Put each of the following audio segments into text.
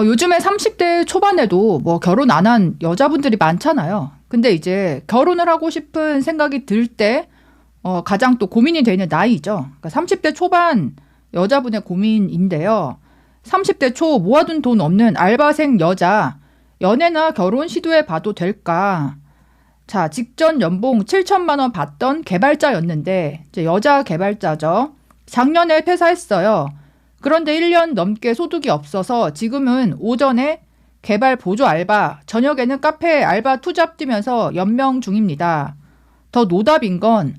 요즘에 30대 초반에도 뭐 결혼 안 한 여자분들이 많잖아요. 근데 이제 결혼을 하고 싶은 생각이 들 때, 가장 또 고민이 되는 나이죠. 그러니까 30대 초반 여자분의 고민인데요. 30대 초 모아둔 돈 없는 알바생 여자, 연애나 결혼 시도해 봐도 될까? 자, 직전 연봉 7천만 원 받던 개발자였는데, 이제 여자 개발자죠. 작년에 퇴사했어요. 그런데 1년 넘게 소득이 없어서 지금은 오전에 개발 보조 알바, 저녁에는 카페 알바 투잡 뛰면서 연명 중입니다. 더 노답인 건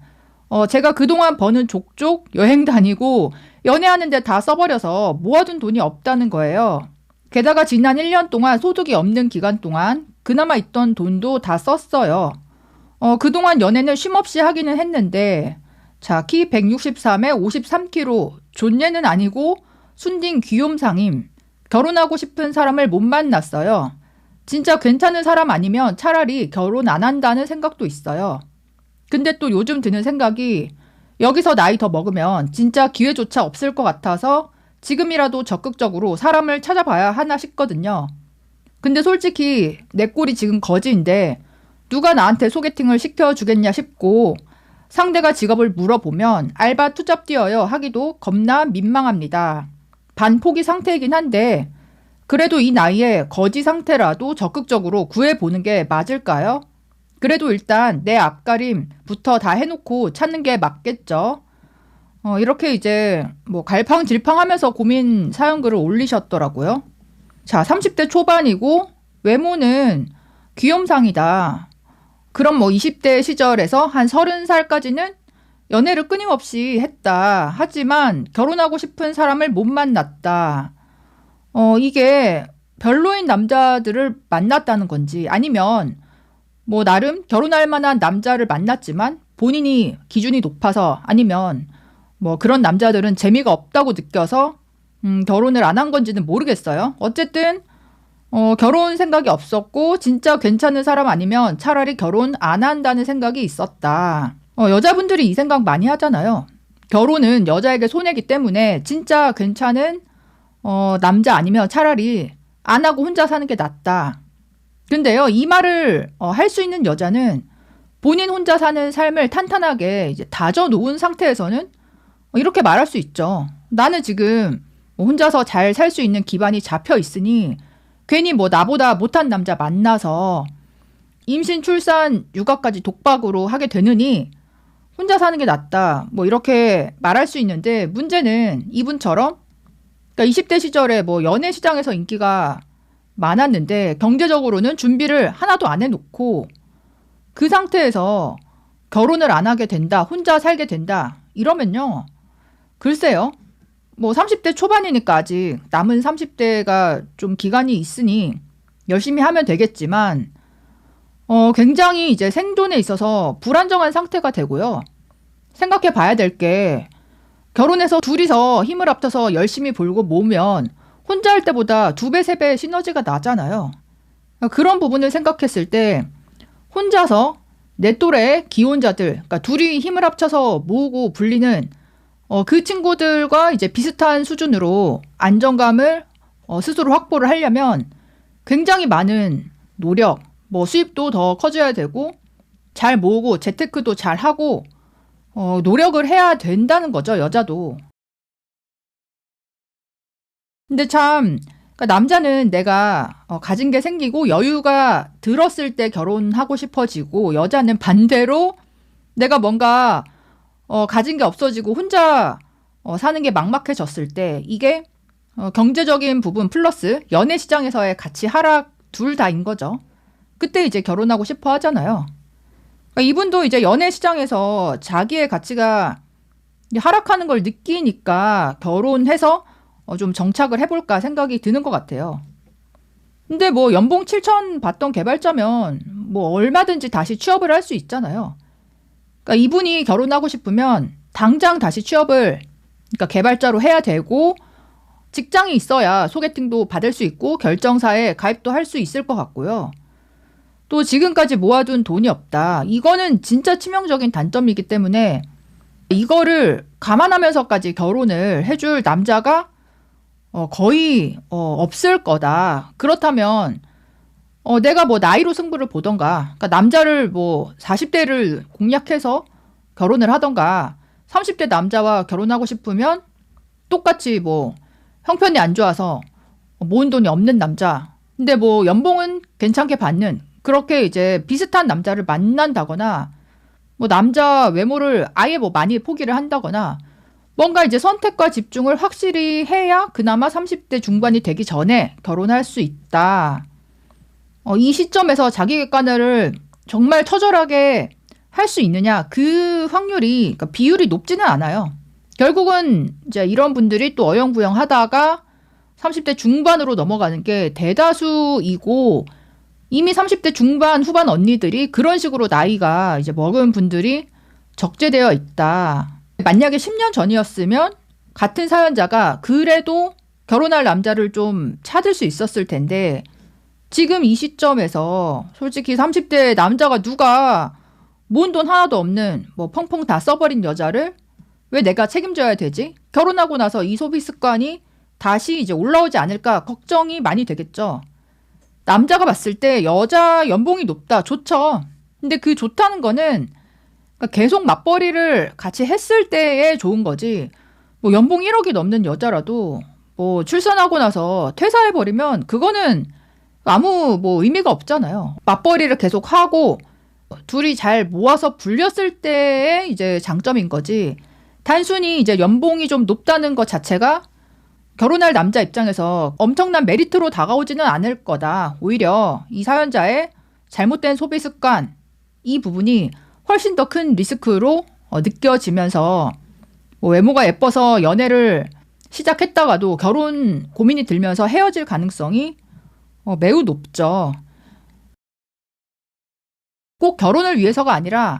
제가 그동안 버는 족족 여행 다니고 연애하는데 다 써버려서 모아둔 돈이 없다는 거예요. 게다가 지난 1년 동안 소득이 없는 기간 동안 그나마 있던 돈도 다 썼어요. 그동안 연애는 쉼없이 하기는 했는데 자, 키 163에 53kg, 존예는 아니고 순딩 귀욤상임. 결혼하고 싶은 사람을 못 만났어요. 진짜 괜찮은 사람 아니면 차라리 결혼 안 한다는 생각도 있어요. 근데 또 요즘 드는 생각이 여기서 나이 더 먹으면 진짜 기회조차 없을 것 같아서 지금이라도 적극적으로 사람을 찾아봐야 하나 싶거든요. 근데 솔직히 내 꼴이 지금 거지인데 누가 나한테 소개팅을 시켜주겠냐 싶고 상대가 직업을 물어보면 알바 투잡 뛰어요 하기도 겁나 민망합니다. 반포기 상태이긴 한데 그래도 이 나이에 거지 상태라도 적극적으로 구해보는 게 맞을까요? 그래도 일단 내 앞가림부터 다 해놓고 찾는 게 맞겠죠. 이렇게 이제 뭐 갈팡질팡하면서 고민 사연글을 올리셨더라고요. 자, 30대 초반이고 외모는 귀염상이다. 그럼 뭐 20대 시절에서 한 30살까지는 연애를 끊임없이 했다. 하지만 결혼하고 싶은 사람을 못 만났다. 이게 별로인 남자들을 만났다는 건지 아니면 뭐 나름 결혼할 만한 남자를 만났지만 본인이 기준이 높아서 아니면 뭐 그런 남자들은 재미가 없다고 느껴서 결혼을 안 한 건지는 모르겠어요. 어쨌든 결혼 생각이 없었고 진짜 괜찮은 사람 아니면 차라리 결혼 안 한다는 생각이 있었다. 여자분들이 이 생각 많이 하잖아요. 결혼은 여자에게 손해기 때문에 진짜 괜찮은 남자 아니면 차라리 안 하고 혼자 사는 게 낫다. 근데요, 이 말을 할 수 있는 여자는 본인 혼자 사는 삶을 탄탄하게 이제 다져놓은 상태에서는 이렇게 말할 수 있죠. 나는 지금 뭐 혼자서 잘 살 수 있는 기반이 잡혀 있으니 괜히 뭐 나보다 못한 남자 만나서 임신, 출산, 육아까지 독박으로 하게 되느니 혼자 사는 게 낫다. 뭐 이렇게 말할 수 있는데 문제는 이분처럼 그러니까 20대 시절에 뭐 연애 시장에서 인기가 많았는데 경제적으로는 준비를 하나도 안 해놓고 그 상태에서 결혼을 안 하게 된다. 혼자 살게 된다. 이러면요. 글쎄요. 뭐 30대 초반이니까 아직 남은 30대가 좀 기간이 있으니 열심히 하면 되겠지만 굉장히 이제 생존에 있어서 불안정한 상태가 되고요. 생각해 봐야 될 게 결혼해서 둘이서 힘을 합쳐서 열심히 벌고 모으면 혼자 할 때보다 2배, 3배 시너지가 나잖아요. 그런 부분을 생각했을 때 혼자서 내 또래 기혼자들, 그러니까 둘이 힘을 합쳐서 모으고 불리는 그 친구들과 이제 비슷한 수준으로 안정감을 스스로 확보를 하려면 굉장히 많은 노력, 뭐 수입도 더 커져야 되고 잘 모으고 재테크도 잘 하고 노력을 해야 된다는 거죠, 여자도. 근데 참 그러니까 남자는 내가 가진 게 생기고 여유가 들었을 때 결혼하고 싶어지고 여자는 반대로 내가 뭔가 가진 게 없어지고 혼자 사는 게 막막해졌을 때 이게 경제적인 부분 플러스 연애 시장에서의 가치 하락 둘 다인 거죠. 그때 이제 결혼하고 싶어 하잖아요. 그러니까 이분도 이제 연애 시장에서 자기의 가치가 하락하는 걸 느끼니까 결혼해서 좀 정착을 해볼까 생각이 드는 것 같아요. 근데 뭐 연봉 7천 받던 개발자면 뭐 얼마든지 다시 취업을 할 수 있잖아요. 그러니까 이분이 결혼하고 싶으면 당장 다시 취업을 그러니까 개발자로 해야 되고 직장이 있어야 소개팅도 받을 수 있고 결정사에 가입도 할 수 있을 것 같고요. 또 지금까지 모아둔 돈이 없다. 이거는 진짜 치명적인 단점이기 때문에 이거를 감안하면서까지 결혼을 해줄 남자가 거의 없을 거다. 그렇다면 내가 뭐 나이로 승부를 보던가, 그러니까 남자를 뭐 40대를 공략해서 결혼을 하던가, 30대 남자와 결혼하고 싶으면 똑같이 뭐 형편이 안 좋아서 모은 돈이 없는 남자, 근데 뭐 연봉은 괜찮게 받는, 그렇게 이제 비슷한 남자를 만난다거나, 뭐 남자 외모를 아예 뭐 많이 포기를 한다거나, 뭔가 이제 선택과 집중을 확실히 해야 그나마 30대 중반이 되기 전에 결혼할 수 있다. 이 시점에서 자기 객관화를 정말 처절하게 할 수 있느냐, 그 확률이, 그러니까 비율이 높지는 않아요. 결국은 이제 이런 분들이 또 어영부영 하다가 30대 중반으로 넘어가는 게 대다수이고, 이미 30대 중반 후반 언니들이 그런 식으로 나이가 이제 먹은 분들이 적재되어 있다. 만약에 10년 전이었으면 같은 사연자가 그래도 결혼할 남자를 좀 찾을 수 있었을 텐데, 지금 이 시점에서 솔직히 30대 남자가 누가 모은 돈 하나도 없는 뭐 펑펑 다 써버린 여자를 왜 내가 책임져야 되지? 결혼하고 나서 이 소비 습관이 다시 이제 올라오지 않을까 걱정이 많이 되겠죠. 남자가 봤을 때 여자 연봉이 높다, 좋죠. 근데 그 좋다는 거는 그러니까 계속 맞벌이를 같이 했을 때에 좋은 거지. 뭐 연봉 1억이 넘는 여자라도 뭐 출산하고 나서 퇴사해버리면 그거는 아무 뭐 의미가 없잖아요. 맞벌이를 계속 하고 둘이 잘 모아서 불렸을 때의 이제 장점인 거지. 단순히 이제 연봉이 좀 높다는 것 자체가 결혼할 남자 입장에서 엄청난 메리트로 다가오지는 않을 거다. 오히려 이 사연자의 잘못된 소비 습관, 이 부분이 훨씬 더 큰 리스크로 느껴지면서 뭐 외모가 예뻐서 연애를 시작했다가도 결혼 고민이 들면서 헤어질 가능성이 매우 높죠. 꼭 결혼을 위해서가 아니라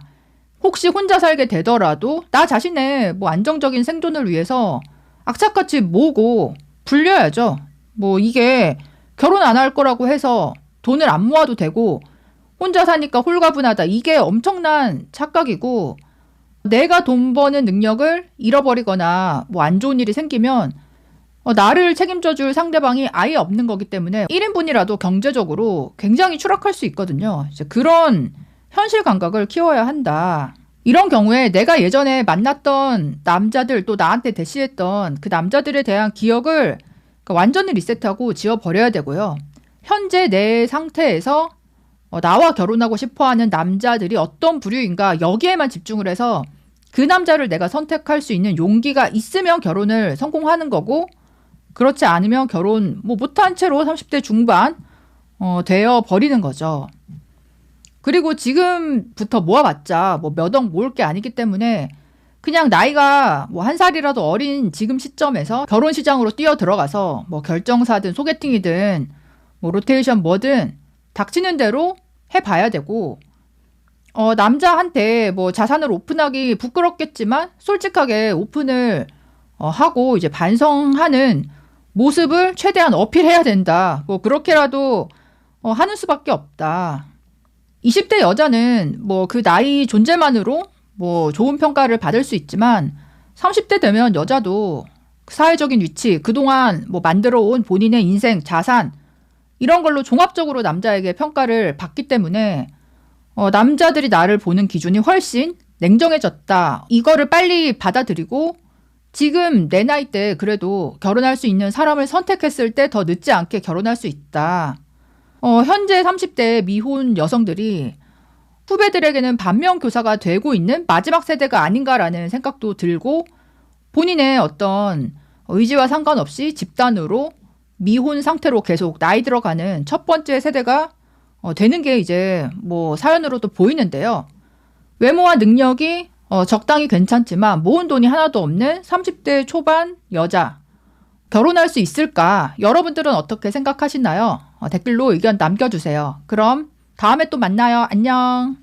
혹시 혼자 살게 되더라도 나 자신의 뭐 안정적인 생존을 위해서 악착같이 모으고 불려야죠. 뭐 이게 결혼 안 할 거라고 해서 돈을 안 모아도 되고 혼자 사니까 홀가분하다, 이게 엄청난 착각이고, 내가 돈 버는 능력을 잃어버리거나 뭐 안 좋은 일이 생기면 나를 책임져 줄 상대방이 아예 없는 거기 때문에 1인분이라도 경제적으로 굉장히 추락할 수 있거든요. 이제 그런 현실 감각을 키워야 한다. 이런 경우에 내가 예전에 만났던 남자들, 또 나한테 대시했던 그 남자들에 대한 기억을 완전히 리셋하고 지워버려야 되고요. 현재 내 상태에서 나와 결혼하고 싶어하는 남자들이 어떤 부류인가, 여기에만 집중을 해서 그 남자를 내가 선택할 수 있는 용기가 있으면 결혼을 성공하는 거고, 그렇지 않으면 결혼 뭐 못한 채로 30대 중반 되어 버리는 거죠. 그리고 지금부터 모아봤자 뭐 몇 억 모을 게 아니기 때문에 그냥 나이가 뭐 한 살이라도 어린 지금 시점에서 결혼 시장으로 뛰어 들어가서 뭐 결정사든 소개팅이든 뭐 로테이션 뭐든 닥치는 대로 해봐야 되고, 남자한테 뭐 자산을 오픈하기 부끄럽겠지만 솔직하게 오픈을 하고 이제 반성하는 모습을 최대한 어필해야 된다. 뭐 그렇게라도 하는 수밖에 없다. 20대 여자는 뭐 그 나이 존재만으로 뭐 좋은 평가를 받을 수 있지만 30대 되면 여자도 사회적인 위치, 그동안 뭐 만들어 온 본인의 인생, 자산, 이런 걸로 종합적으로 남자에게 평가를 받기 때문에 남자들이 나를 보는 기준이 훨씬 냉정해졌다. 이거를 빨리 받아들이고 지금 내 나이 때 그래도 결혼할 수 있는 사람을 선택했을 때 더 늦지 않게 결혼할 수 있다. 현재 30대 미혼 여성들이 후배들에게는 반면교사가 되고 있는 마지막 세대가 아닌가라는 생각도 들고, 본인의 어떤 의지와 상관없이 집단으로 미혼 상태로 계속 나이 들어가는 첫 번째 세대가 되는 게 이제 뭐 사연으로도 보이는데요. 외모와 능력이 적당히 괜찮지만 모은 돈이 하나도 없는 30대 초반 여자, 결혼할 수 있을까? 여러분들은 어떻게 생각하시나요? 댓글로 의견 남겨주세요. 그럼 다음에 또 만나요. 안녕.